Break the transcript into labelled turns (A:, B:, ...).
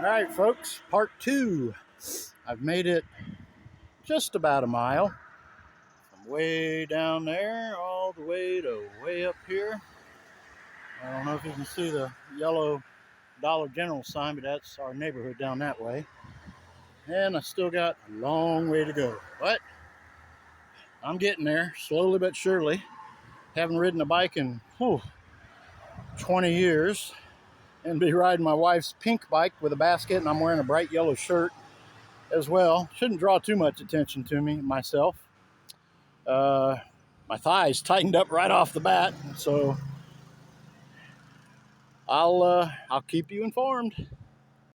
A: Alright folks, part 2. I've made it just about a mile from way down there all the way to way up here. I don't know if you can see the yellow Dollar General sign, but that's our neighborhood down that way. And I still got a long way to go, but I'm getting there slowly but surely. Haven't ridden a bike in 20 years, and be riding my wife's pink bike with a basket, and I'm wearing a bright yellow shirt as well. Shouldn't draw too much attention to myself. My thighs tightened up right off the bat, so I'll keep you informed.